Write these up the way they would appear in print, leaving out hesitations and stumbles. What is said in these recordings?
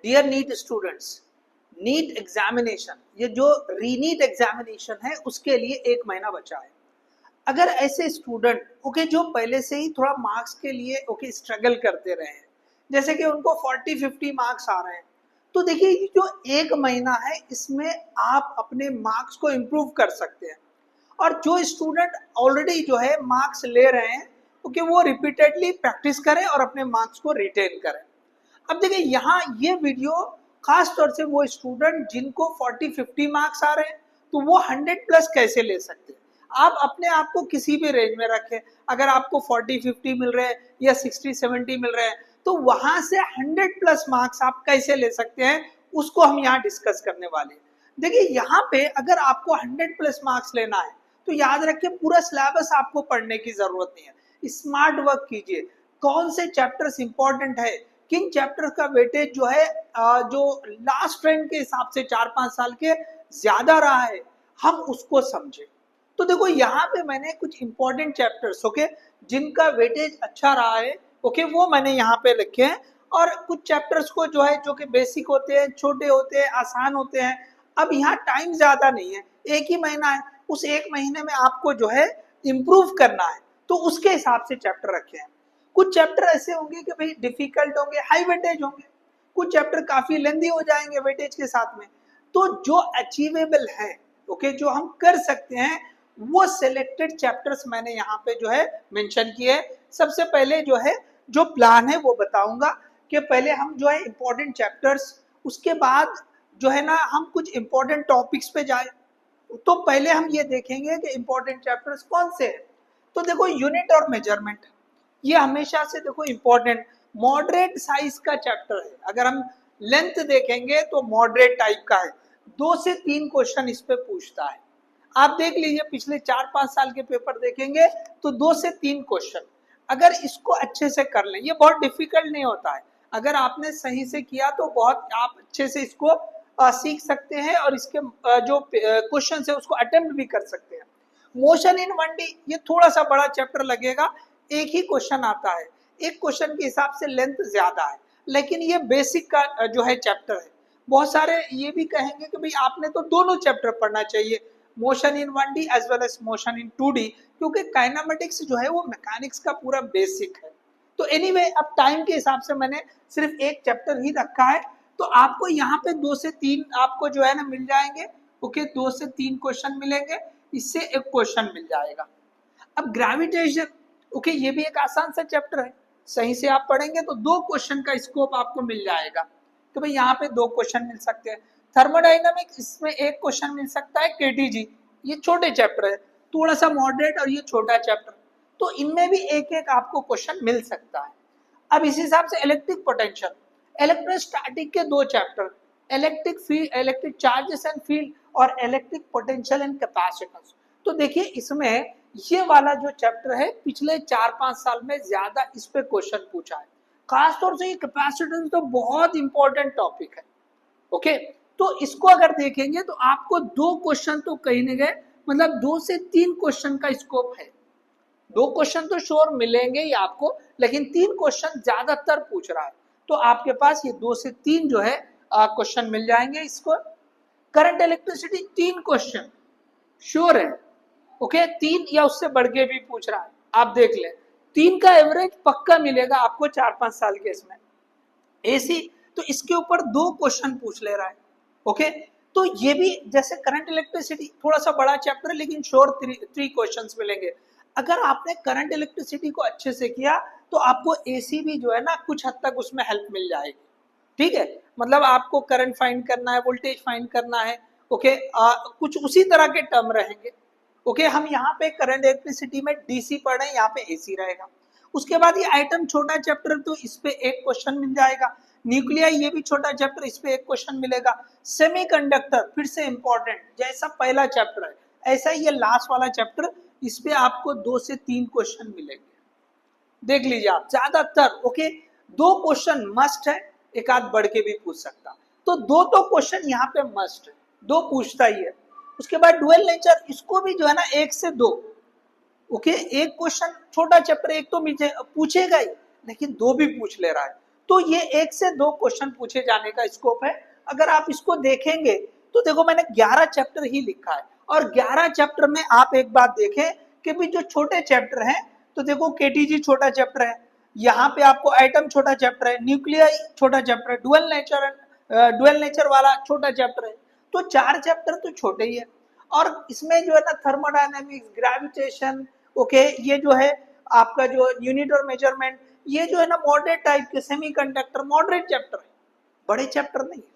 Dear NEET students, NEET examination, ये जो रीनीट examination है उसके लिए 1 महीना बचा है। अगर ऐसे स्टूडेंट जो पहले से ही थोड़ा मार्क्स के लिए स्ट्रगल करते रहे हैं, जैसे कि उनको 40-50 मार्क्स आ रहे हैं, तो देखिए ये जो 1 महीना है इसमें आप अपने मार्क्स को इम्प्रूव कर सकते हैं। और जो स्टूडेंट ऑलरेडी जो है मार्क्स ले रहे हैं वो रिपीटेडली प्रैक्टिस करें और अपने मार्क्स को रिटेन करें। अब देखिए यहाँ ये वीडियो खास तौर से वो स्टूडेंट जिनको 40-50 मार्क्स आ रहे हैं तो वो 100+ कैसे ले सकते हैं। आप अपने आप को किसी भी रेंज में रखें, अगर आपको 40-50 मिल रहे हैं या 60-70 मिल रहे हैं तो वहां से 100+ मार्क्स आप कैसे ले सकते हैं उसको हम यहाँ डिस्कस करने वाले हैं। देखिए यहाँ पे अगर आपको 100+ मार्क्स लेना है तो याद रखिए पूरा सिलेबस आपको पढ़ने की जरूरत नहीं है। स्मार्ट वर्क कीजिए, कौन से चैप्टर्स इंपॉर्टेंट है, किन चैप्टर्स का वेटेज जो है जो लास्ट ट्रेंड के हिसाब से 4-5 साल के ज्यादा रहा है हम उसको समझे। तो देखो यहाँ पे मैंने कुछ इंपॉर्टेंट चैप्टर्स जिनका वेटेज अच्छा रहा है वो मैंने यहाँ पे लिखे हैं। और कुछ चैप्टर्स को जो है जो कि बेसिक होते हैं, छोटे होते हैं, आसान होते हैं। अब यहाँ टाइम ज्यादा नहीं है, 1 ही महीना है, उस 1 महीने में आपको जो है इम्प्रूव करना है तो उसके हिसाब से चैप्टर रखे हैं। कुछ चैप्टर ऐसे होंगे कि भाई डिफिकल्ट होंगे, हाई वेटेज होंगे, कुछ चैप्टर काफी लेंदी हो जाएंगे वेटेज के साथ में। तो जो अचीवेबल है जो हम कर सकते हैं वो सिलेक्टेड चैप्टर्स मैंने यहाँ पे जो है मेंशन किए हैं। सबसे पहले जो है जो प्लान है वो बताऊंगा कि पहले हम जो है इंपॉर्टेंट चैप्टर्स, उसके बाद जो है ना हम कुछ इंपॉर्टेंट टॉपिक्स पे जाए। तो पहले हम ये देखेंगे कि इंपॉर्टेंट चैप्टर्स कौन से हैं। तो देखो यूनिट और मेजरमेंट ये हमेशा से देखो इंपॉर्टेंट मॉडरेट साइज का चैप्टर है। अगर हम लेंथ देखेंगे तो मॉडरेट टाइप का है, 2 से 3 क्वेश्चन इस पे पूछता है। आप देख लीजिए पिछले 4-5 साल के पेपर देखेंगे तो 2 से 3 क्वेश्चन, अगर इसको अच्छे से कर लें, ये बहुत डिफिकल्ट नहीं होता है, अगर आपने सही से किया तो बहुत आप अच्छे से इसको सीख सकते हैं और इसके जो क्वेश्चन है उसको अटेम्प्ट भी कर सकते हैं। मोशन इन 1D ये थोड़ा सा बड़ा चैप्टर लगेगा, एक ही क्वेश्चन आता है, एक क्वेश्चन के हिसाब से लेंथ ज्यादा है, लेकिन ये बेसिक का जो है चैप्टर है। बहुत सारे ये भी कहेंगे कि भाई आपने तो दोनों चैप्टर पढ़ना चाहिए, motion in 1D as well as motion in 2D, क्योंकि काइनेमेटिक्स जो है वो मैकेनिक्स का पूरा बेसिक है। तो एनीवे अब टाइम के हिसाब से मैंने सिर्फ एक चैप्टर ही रखा है, तो आपको यहाँ पे 2 से 3 आपको जो है ना मिल जाएंगे। 2 से 3 क्वेश्चन मिलेंगे, इससे एक क्वेश्चन मिल जाएगा। अब ग्रेविटेशन ये भी एक आसान सा चैप्टर है, सही से आप पढ़ेंगे तो 2 क्वेश्चन का स्कोप आपको मिल जाएगा। तो भाई यहाँ पे 2 क्वेश्चन मिल सकते हैं। थर्मोडाइनमिक्स इसमें एक क्वेश्चन मिल सकता है, केटीजी ये छोटे चैप्टर है, थोड़ा सा मॉडरेट और ये छोटा चैप्टर, तो इनमें भी एक एक आपको क्वेश्चन मिल सकता है। अब इस हिसाब से इलेक्ट्रिक पोटेंशियल, इलेक्ट्रोस्टैटिक के 2 chapter, electric field, electric charges and field और इलेक्ट्रिक पोटेंशियल एंड कैपेसिटेंस। तो देखिए इसमें ये वाला जो चैप्टर है पिछले 4-5 साल में ज्यादा इस पे क्वेश्चन पूछा है, खासतौर से ये कैपेसिटेंस तो बहुत इंपॉर्टेंट टॉपिक है। ओके, तो इसको अगर देखेंगे तो आपको 2 क्वेश्चन तो कहीं नहीं गए, मतलब 2 से 3 क्वेश्चन का स्कोप है। 2 क्वेश्चन तो श्योर मिलेंगे ही आपको, लेकिन 3 क्वेश्चन ज्यादातर पूछ रहा है, तो आपके पास ये 2 से 3 जो है क्वेश्चन मिल जाएंगे। इसको करंट इलेक्ट्रिसिटी 3 क्वेश्चन श्योर है, 3 या उससे बढ़ के भी पूछ रहा है, आप देख लें 3 का एवरेज पक्का मिलेगा आपको 4-5 साल के इसमें। एसी तो इसके ऊपर 2 क्वेश्चन पूछ ले रहा है। तो ये भी जैसे करंट इलेक्ट्रिसिटी थोड़ा सा बड़ा चैप्टर है, लेकिन श्योर 3 क्वेश्चंस मिलेंगे। अगर आपने करंट इलेक्ट्रिसिटी को अच्छे से किया तो आपको एसी भी जो है ना कुछ हद तक उसमें हेल्प मिल जाएगी। ठीक है, मतलब आपको करंट फाइंड करना है, वोल्टेज फाइंड करना है, कुछ उसी तरह के टर्म रहेंगे। हम यहाँ पे करंट इलेक्ट्रिसिटी में डीसी पढ़ रहे हैं, यहाँ पे एसी रहेगा। उसके बाद ये आइटम छोटा चैप्टर, तो इस पे एक क्वेश्चन मिल जाएगा। न्यूक्लियर ये भी छोटा चैप्टर, इस पे एक क्वेश्चन मिलेगा। सेमीकंडक्टर फिर से इंपॉर्टेंट, जैसा पहला चैप्टर है ऐसा ही ये लास्ट वाला चैप्टर, इस पे आपको 2 से 3 क्वेश्चन मिलेंगे। देख लीजिए आप ज्यादातर 2 क्वेश्चन मस्ट है, एक आध बढ़ के भी पूछ सकता, तो 2 तो क्वेश्चन यहाँ पे मस्ट है, 2 पूछता ही है। उसके बाद डुअल नेचर, इसको भी जो है ना 1 से 2, एक क्वेश्चन छोटा चैप्टर एक तो पूछेगा ही, लेकिन 2 भी पूछ ले रहा है, तो ये 1 से 2 क्वेश्चन पूछे जाने का स्कोप है। अगर आप इसको देखेंगे तो देखो मैंने 11 चैप्टर ही लिखा है, और 11 चैप्टर में आप एक बात देखें कि भी जो छोटे चैप्टर हैं, तो देखो केटीजी छोटा चैप्टर है, यहाँ पे आपको एटम छोटा चैप्टर है, न्यूक्लियाई छोटा चैप्टर है, डुअल नेचर वाला छोटा चैप्टर है, तो 4 चैप्टर तो छोटे ही है। और इसमें जो है ना थर्मोडायनेमिक्स, ग्रेविटेशन, ओके, ये जो है आपका जो यूनिट और मेजरमेंट, ये जो है ना मॉडरेट टाइप के, सेमीकंडक्टर मॉडरेट चैप्टर है, बड़े चैप्टर नहीं है।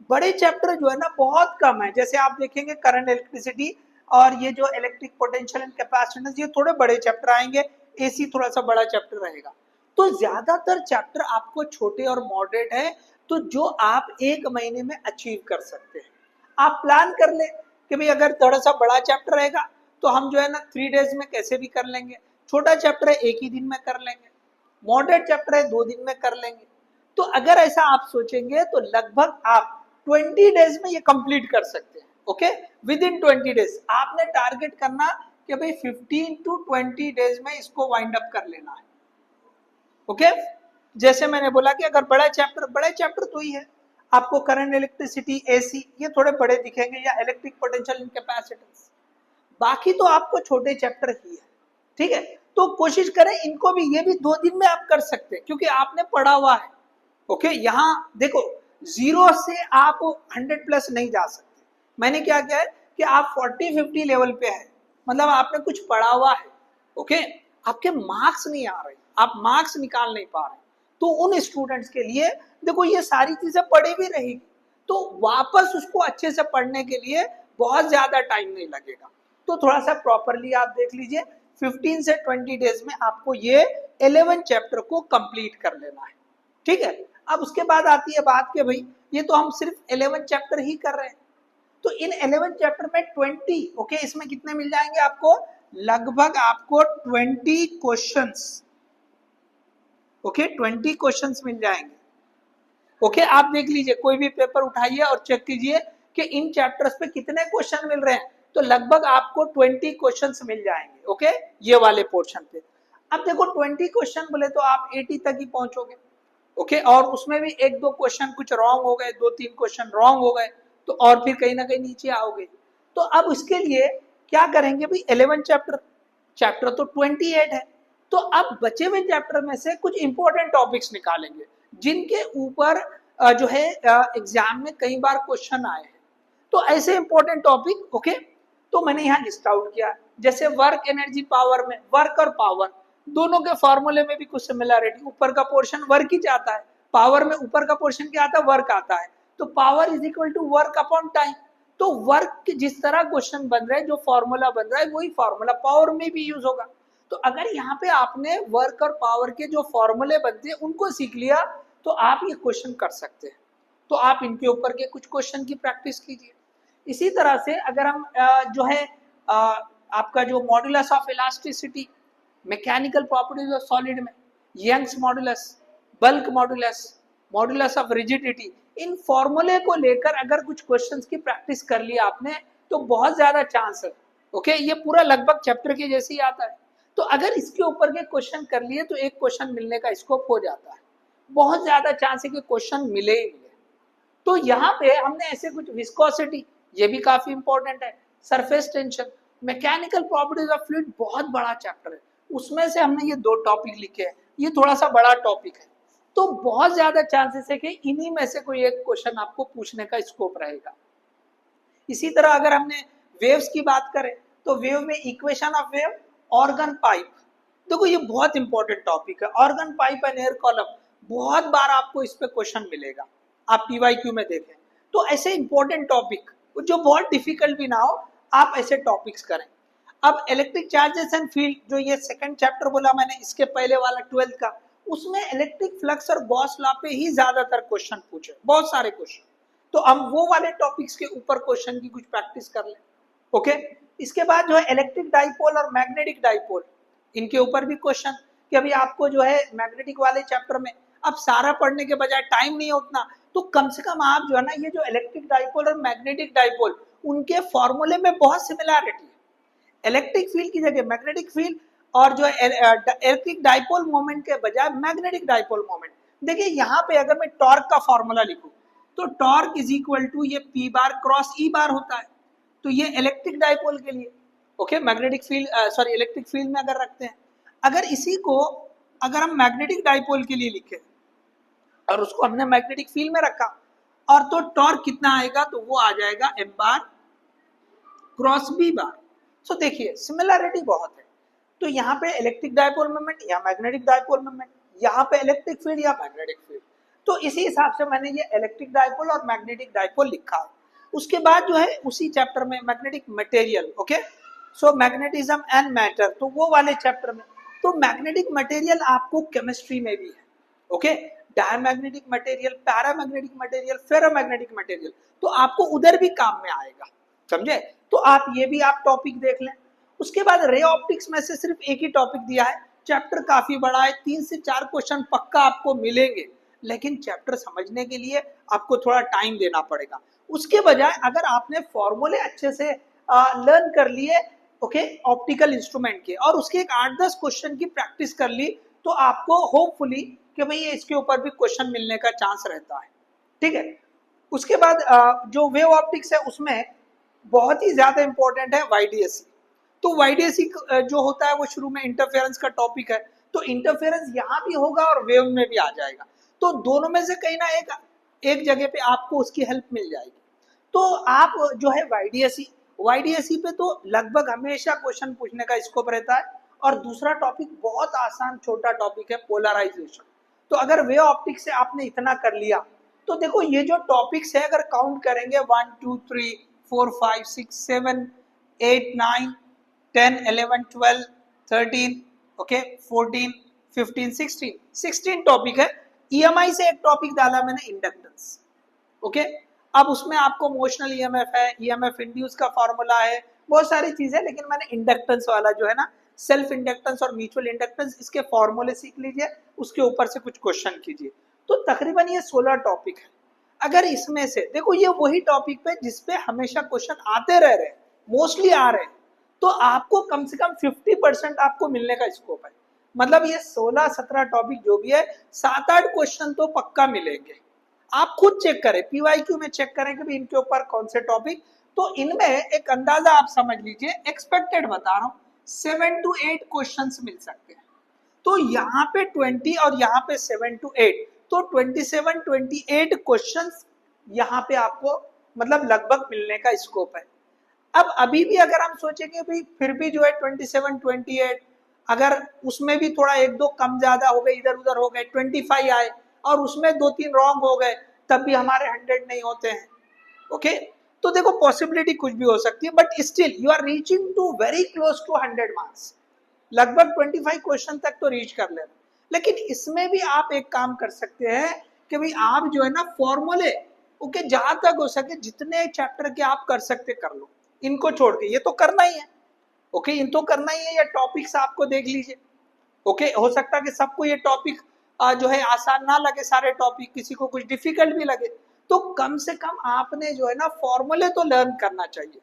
बड़े चैप्टर जो है ना बहुत कम है, जैसे आप देखेंगे करंट इलेक्ट्रिसिटी और ये जो इलेक्ट्रिक पोटेंशियल एंड कैपेसिटेंस, ये थोड़े बड़े चैप्टर आएंगे, एसी थोड़ा सा बड़ा चैप्टर रहेगा। तो ज्यादातर चैप्टर आपको छोटे और मॉडरेट है, तो जो आप 1 महीने में अचीव कर सकते हैं। आप प्लान कर ले कि भाई अगर थोड़ा सा बड़ा चैप्टर रहेगा तो हम जो है ना 3 डेज में कैसे भी कर लेंगे, छोटा चैप्टर है 1 ही दिन में कर लेंगे, मॉडरेट चैप्टर है 2 दिन में कर लेंगे। तो अगर ऐसा आप सोचेंगे तो लगभग आप 20 डेज में ये कंप्लीट कर सकते हैं। ओके, विद इन 20 डेज आपने टारगेट करना कि भाई 15 टू 20 डेज में इसको वाइंड अप कर लेना है। ओके, जैसे मैंने बोला कि अगर बड़े चैप्टर तो ही है, आपको करंट इलेक्ट्रिसिटी, एसी, ये थोड़े बड़े दिखेंगे, या इलेक्ट्रिक पोटेंशियल एंड कैपेसिटेंस, बाकी तो आपको छोटे चैप्टर ही है। ठीक है, तो कोशिश करें इनको भी, ये भी 2 दिन में आप कर सकते हैं क्योंकि आपने पढ़ा हुआ है। ओके, यहाँ देखो 0 से आप 100 प्लस नहीं जा सकते। मैंने क्या किया है कि आप 40-50 लेवल पे है, मतलब आपने कुछ पढ़ा हुआ है। ओके, आपके मार्क्स नहीं आ रहे, आप मार्क्स निकाल नहीं पा रहे, तो उन स्टूडेंट्स के लिए देखो ये सारी चीजें पढ़ी भी रहेगी, तो वापस उसको अच्छे से पढ़ने के लिए बहुत ज्यादा टाइम नहीं लगेगा। तो थोड़ा सा प्रॉपरली आप देख लीजिए, 15 से 20 डेज में आपको ये 11 चैप्टर को कंप्लीट कर लेना है। ठीक है, अब उसके बाद आती है बात कि भाई ये तो हम सिर्फ 11 चैप्टर ही कर रहे हैं, तो इन 11 चैप्टर में 20, ओके, इसमें कितने मिल जाएंगे आपको, लगभग आपको 20 क्वेश्चंस, ओके, 20 क्वेश्चंस मिल जाएंगे। ओके, आप देख लीजिए, कोई भी पेपर उठाइए और चेक कीजिए कि इन चैप्टर्स पे कितने क्वेश्चन मिल रहे हैं, तो लगभग आपको 20 क्वेश्चंस मिल जाएंगे। ओके, ये वाले पोर्शन पे। अब देखो 20 क्वेश्चन बोले तो आप 80 तक ही पहुंचोगे। ओके, और उसमें भी 1-2 क्वेश्चन कुछ रॉन्ग हो गए, 2-3 क्वेश्चन रॉन्ग हो गए, तो और फिर कहीं ना कहीं नीचे आओगे। तो अब उसके लिए क्या करेंगे भाई, 11 चैप्टर तो 28 है, तो अब बचे हुए चैप्टर में से कुछ इंपॉर्टेंट टॉपिक्स निकालेंगे जिनके ऊपर जो है एग्जाम में कई बार क्वेश्चन आए हैं। तो ऐसे इंपॉर्टेंट टॉपिक, ओके, तो मैंने यहाँ लिस्ट आउट किया। जैसे वर्क एनर्जी पावर में, वर्क और पावर दोनों के फॉर्मूले में भी कुछ सिमिलरिटी, ऊपर का पोर्शन वर्क ही आता है, पावर में ऊपर का पोर्शन क्या आता है, वर्क आता है, तो power is equal to work upon time. तो वर्क जिस तरह क्वेश्चन बन रहा है, जो फॉर्मूला बन रहा है, वही फॉर्मूला पावर में भी यूज होगा। तो अगर यहाँ पे आपने वर्क और पावर के जो फॉर्मूले बनते हैं उनको सीख लिया, तो आप ये क्वेश्चन कर सकते हैं। तो आप इनके ऊपर के कुछ क्वेश्चन की प्रैक्टिस कीजिए। इसी तरह से अगर हम जो है आपका जो modulus of elasticity, mechanical properties of solid में Young's modulus, bulk modulus, modulus of rigidity, इन फॉर्मूले को लेकर अगर कुछ क्वेश्चंस की प्रैक्टिस कर लिया आपने, तो बहुत ज्यादा चांस है। ओके, ये पूरा लगभग चैप्टर के जैसे ही आता है, तो अगर इसके ऊपर के क्वेश्चन कर लिए तो एक क्वेश्चन मिलने का स्कोप हो जाता है, बहुत ज्यादा चांस है कि क्वेश्चन मिले ही मिले। तो यहाँ पे हमने ऐसे कुछ विस्कोसिटी, ये भी काफी इंपॉर्टेंट है, surface tension, mechanical properties of fluid, बहुत बड़ा चैप्टर है, उसमें से हमने ये 2 टॉपिक लिखे हैं, ये थोड़ा सा बड़ा टॉपिक है, तो बहुत ज्यादा चांसेस है कि इन्हीं में से कोई एक क्वेश्चन आपको पूछने का स्कोप रहेगा। इसी तरह अगर हमने वेव्स की बात करें, तो वेव में equation of wave, organ pipe, देखो ये बहुत इंपॉर्टेंट टॉपिक है, organ pipe and air column, बहुत बार आपको इस पे क्वेश्चन मिलेगा, आप पीवाईक्यू में देखें। तो ऐसे इंपॉर्टेंट टॉपिक जो बहुत डिफिकल्ट भी ना हो, आप ऐसे टॉपिक्स करें। अब इलेक्ट्रिक चार्जेस एंड फील्ड, जो ये सेकंड चैप्टर बोला मैंने, इसके पहले वाला 12th का, उसमें इलेक्ट्रिक फ्लक्स और गॉस लॉ पे ही ज्यादातर क्वेश्चन पूछे, बहुत सारे क्वेश्चन, तो हम वो वाले टॉपिक्स के ऊपर क्वेश्चन की कुछ प्रैक्टिस कर लें। ओके, इसके बाद जो है इलेक्ट्रिक डाइपोल और मैग्नेटिक डाइपोल, इनके ऊपर भी क्वेश्चन, कि अभी आपको जो है मैग्नेटिक वाले चैप्टर में अब सारा पढ़ने के बजाय टाइम नहीं है उतना, तो कम से कम आप जो है ना, ये जो इलेक्ट्रिक डाइपोल और मैग्नेटिक डाइपोल, उनके फॉर्मूले में बहुत सिमिलरिटी है। इलेक्ट्रिक फील्ड की जगह मैग्नेटिक फील्ड, और जो इलेक्ट्रिक डाइपोल मोमेंट के बजाय मैग्नेटिक डाइपोल मोमेंट, देखिए यहाँ पे अगर मैं टॉर्क का फॉर्मूला लिखूं तो टॉर्क इज इक्वल टू ये पी बार क्रॉस ई बार होता है। तो ये इलेक्ट्रिक डाइपोल के लिए, okay, magnetic field sorry electric field में अगर रखते हैं, अगर इसी को अगर हम मैग्नेटिक डाइपोल के लिए लिखे और उसको हमने मैग्नेटिक फील्ड में रखा और तो टॉर्क कितना आएगा, तो वो आ जाएगा एम बार क्रॉस बी बार। सो देखिए सिमिलरिटी बहुत है। तो यहाँ पे इलेक्ट्रिक डाइपोल मोमेंट या मैग्नेटिक डाइपोल मोमेंट, यहाँ पे इलेक्ट्रिक फील्ड या मैग्नेटिक फील्ड। तो इसी हिसाब से मैंने ये इलेक्ट्रिक डाइपोल और मैग्नेटिक डाइपोल लिखा है। उसके बाद जो है उसी चैप्टर में magnetic material, okay, so magnetism and matter, तो वो वाले चैप्टर में तो मैग्नेटिक मटेरियल आपको केमिस्ट्री में भी है, okay, diamagnetic material, paramagnetic material, ferromagnetic material, तो आपको उधर भी काम में आएगा, समझे। तो आप ये भी आप टॉपिक देख लें। उसके बाद रे ऑप्टिक्स में से सिर्फ एक ही टॉपिक दिया है, चैप्टर काफी बड़ा है, 3 से 4 क्वेश्चन पक्का आपको मिलेंगे, लेकिन चैप्टर समझने के लिए आपको थोड़ा टाइम देना पड़ेगा। उसके बजाय अगर आपने फॉर्मूले अच्छे से लर्न कर लिए, ओके, ऑप्टिकल इंस्ट्रूमेंट के, और उसके एक 8-10 क्वेश्चन की प्रैक्टिस कर ली, तो आपको होपफुली कि भाई इसके ऊपर भी क्वेश्चन मिलने का चांस रहता है, ठीक है। उसके बाद जो वेव ऑप्टिक्स है उसमें बहुत ही ज्यादा इंपॉर्टेंट है वाईडीएससी। तो वाईडीएससी जो होता है वो शुरू में इंटरफेरेंस का टॉपिक है, तो इंटरफेरेंस यहाँ भी होगा और वेव में भी आ जाएगा, तो दोनों में से कहीं ना एक जगह पे आपको उसकी हेल्प मिल जाएगी। तो आप जो है वाईडीएससी पे तो लगभग हमेशा क्वेश्चन पूछने का स्कोप रहता है। और दूसरा टॉपिक बहुत आसान छोटा टॉपिक है, पोलराइजेशन। तो अगर वेव ऑप्टिक्स से आपने इतना कर लिया, तो देखो ये जो टॉपिक्स है अगर काउंट करेंगे 1 2 3 4 5 6 7 8 9 10 11 12 13, ओके, 14 15 16 टॉपिक है। ईएमआई से एक टॉपिक डाला मैंने, इंडक्टेंस, ओके। अब उसमें आपको मोशनल ईएमएफ है, ईएमएफ इंड्यूस का फॉर्मूला है, बहुत सारी चीजें, लेकिन मैंने इंडक्टेंस वाला जो है ना, सेल्फ इंडक्टेंस और म्यूचुअल इंडक्टेंस, इसके फॉर्मूले सीख लीजिए, उसके ऊपर से कुछ क्वेश्चन कीजिए। तो तकरीबन ये 16 टॉपिक है। अगर इसमें से देखो ये वही टॉपिक पे जिसपे हमेशा क्वेश्चन आते रह रहे हैं, मोस्टली आ रहे हैं, तो आपको कम से कम 50% आपको मिलने का स्कोप है। मतलब ये 16-17 टॉपिक जो भी है, 7-8 क्वेश्चन तो पक्का मिलेंगे। आप खुद चेक करें, पीवाईक्यू में चेक करें कि भी इनके ऊपर कौन से टॉपिक, तो इनमें एक अंदाजा आप समझ लीजिए, एक्सपेक्टेड बता रहा हूँ, 7 to 8 क्वेश्चंस मिल सकते हैं। तो यहाँ पे 20 और यहाँ पे 7 to 8, तो 27-28 क्वेश्चंस यहाँ पे आपको मतलब लगभग मिलने का स्कोप है। अब अभी भी अगर हम सोचेंगे भाई फिर भी जो है 27-28, अगर उसमें भी थोड़ा 1-2 कम ज्यादा हो गए, इधर उधर हो गए, 25 आए और उसमें 2-3 रॉन्ग हो गए, तब भी हमारे 100 नहीं होते हैं, ओके। तो देखो पॉसिबिलिटी कुछ भी हो सकती है, but still you are reaching to very close to 100 marks, लगभग 25 क्वेश्चन तक तो रीच कर लेना। लेकिन इसमें भी आप एक काम कर सकते हैं कि भाई आप जो है ना फॉर्मूले, ओके, जहां तक हो सके जितने चैप्टर के आप कर सकते कर लो, इनको छोड़ के ये तो करना ही है, ओके, इन तो करना ही है। या टॉपिक्स आपको देख लीजिए, ओके, हो सकता है कि सबको ये टॉपिक जो है आसान ना लगे, सारे टॉपिक किसी को कुछ डिफिकल्ट भी लगे, तो कम से कम आपने जो है ना फॉर्मूले तो लर्न करना चाहिए।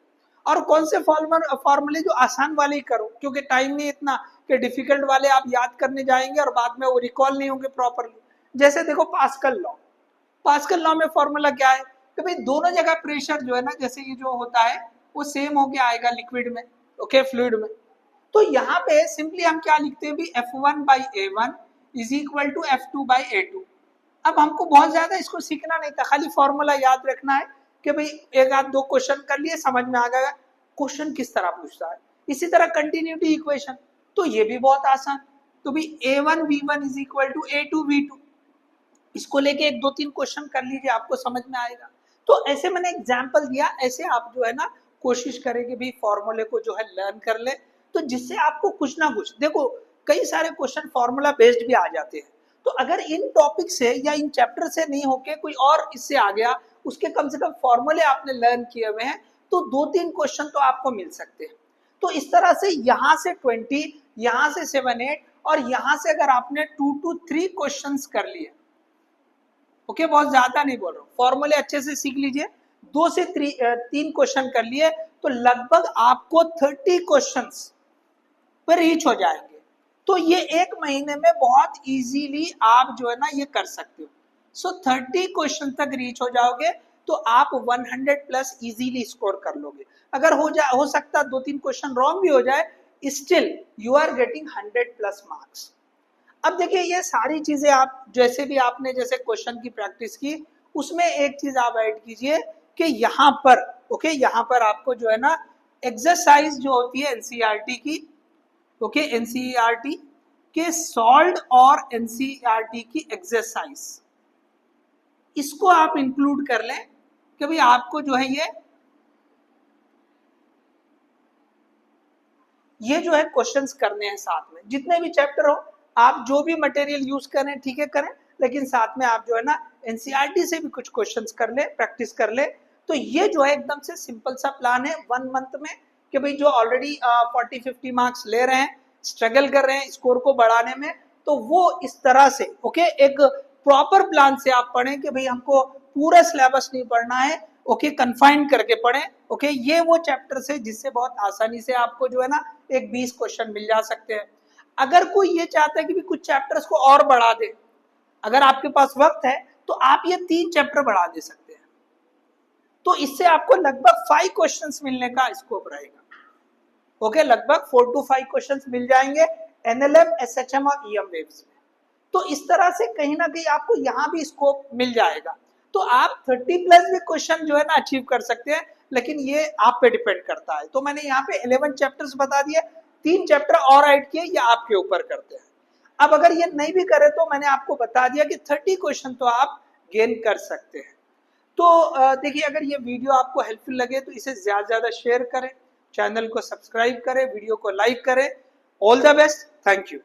और कौन से फॉर्मूले जो आसान वाले ही करो, क्योंकि टाइम नहीं इतना कि डिफिकल्ट वाले आप याद करने जाएंगे और बाद में वो रिकॉल नहीं होंगे प्रॉपरली। जैसे देखो पास्कल लॉ में फॉर्मूला क्या है कि भाई दोनों जगह प्रेशर जो है ना, जैसे ये जो होता है वो सेम होके आएगा लिक्विड में, ओके, फ्लूइड में। तो यहाँ पे सिंपली हम क्या लिखते हैं भी F1/A1 is equal to F2/A2। अब हमको बहुत ज्यादा इसको सीखना नहीं था, खाली फॉर्मूला याद रखना है कि भाई 1-2 क्वेश्चन कर लिए, समझ में आ गया क्वेश्चन किस तरह पूछता है। इसी तरह कंटिन्यूटी इक्वेशन, तो ये भी बहुत आसान। तो भी A1V1 is equal to A2V2, इसको लेके 1-2-3 क्वेश्चन कर लीजिए, आपको समझ में आएगा। तो ऐसे मैंने एग्जाम्पल दिया, ऐसे आप जो है ना कोशिश करें कि भाई फॉर्मूले को जो है लर्न कर ले, तो जिससे आपको कुछ ना कुछ, देखो कई सारे क्वेश्चन फॉर्मूला बेस्ड भी आ जाते हैं। तो अगर इन टॉपिक से या इन चैप्टर से नहीं होके कोई और इससे आ गया, उसके कम से कम फॉर्मूले आपने लर्न किए हुए हैं, तो 2-3 क्वेश्चन तो आपको मिल सकते हैं। तो इस तरह से यहाँ से 20, यहाँ से 7-8 और यहाँ से अगर आपने 2 to 3 क्वेश्चन कर लिए, ओके, बहुत ज्यादा नहीं बोल रहा हूँ, फॉर्मूले अच्छे से सीख लीजिए, 2 से 3 क्वेश्चन कर लिए, तो लगभग आपको 30 क्वेश्चंस पर रीच हो जाएंगे। तो ये एक महीने में बहुत इजीली आप जो है ना ये कर सकते हो। सो 30 क्वेश्चन तक रीच हो जाओगे तो आप 100 प्लस इजीली स्कोर कर लोगे। अगर हो सकता 2-3 क्वेश्चन रॉन्ग भी हो जाए, still you are getting 100 plus marks. अब देखिए ये सारी चीजें आप जैसे भी आपने जैसे क्वेश्चन की प्रैक्टिस की, उसमें एक चीज आप ऐड कीजिए कि यहाँ पर ओके यहाँ पर आपको जो है ना एक्सरसाइज जो होती है एनसीईआरटी की, ओके एनसीईआरटी के सॉल्व और एनसीईआरटी की एक्सरसाइज, इसको आप इंक्लूड कर लें कि भाई आपको जो है ये जो है क्वेश्चंस करने हैं साथ में। जितने भी चैप्टर हो आप जो भी मटेरियल यूज करें ठीक है करें, लेकिन साथ में आप जो है ना एनसीईआरटी से भी कुछ क्वेश्चंस कर ले, प्रैक्टिस कर ले। तो ये जो है एकदम से सिंपल सा प्लान है 1 मंथ में कि भाई जो ऑलरेडी 40-50 मार्क्स ले रहे हैं, स्ट्रगल कर रहे हैं स्कोर को बढ़ाने में, तो वो इस तरह से ओके एक प्रॉपर प्लान से आप पढ़ें कि भाई हमको पूरा सिलेबस नहीं पढ़ना है, ओके कन्फाइंड करके पढ़ें। ओके ये वो चैप्टर है जिससे बहुत आसानी से आपको जो है ना एक 20 क्वेश्चन मिल जा सकते हैं। अगर कोई ये चाहता है कि भी कुछ चैप्टर्स को और बढ़ा दे, अगर आपके पास वक्त है तो आप ये 3 चैप्टर बढ़ा दे सकते हैं, तो इससे आपको लगभग 5 क्वेश्चंस मिलने का स्कोप रहेगा। ओके लगभग 4 to 5 क्वेश्चंस मिल जाएंगे एनएलएम, एसएचएम और ईएम वेव्स में। तो इस तरह से कहीं ना कहीं आपको यहाँ भी स्कोप मिल जाएगा। तो आप 30 प्लस भी क्वेश्चन जो है ना अचीव कर सकते हैं, लेकिन ये आप पे डिपेंड करता है। तो मैंने यहाँ पे 11 चैप्टर्स बता दिए, 3 चैप्टर और ऐड किए, ये आपके ऊपर करते हैं। अब अगर ये नहीं भी करे तो मैंने आपको बता दिया कि 30 क्वेश्चन तो आप गेन कर सकते हैं। तो देखिए अगर ये वीडियो आपको हेल्पफुल लगे तो इसे ज्यादा ज्यादा शेयर करें, चैनल को सब्सक्राइब करें, वीडियो को लाइक करें। All the best, thank you.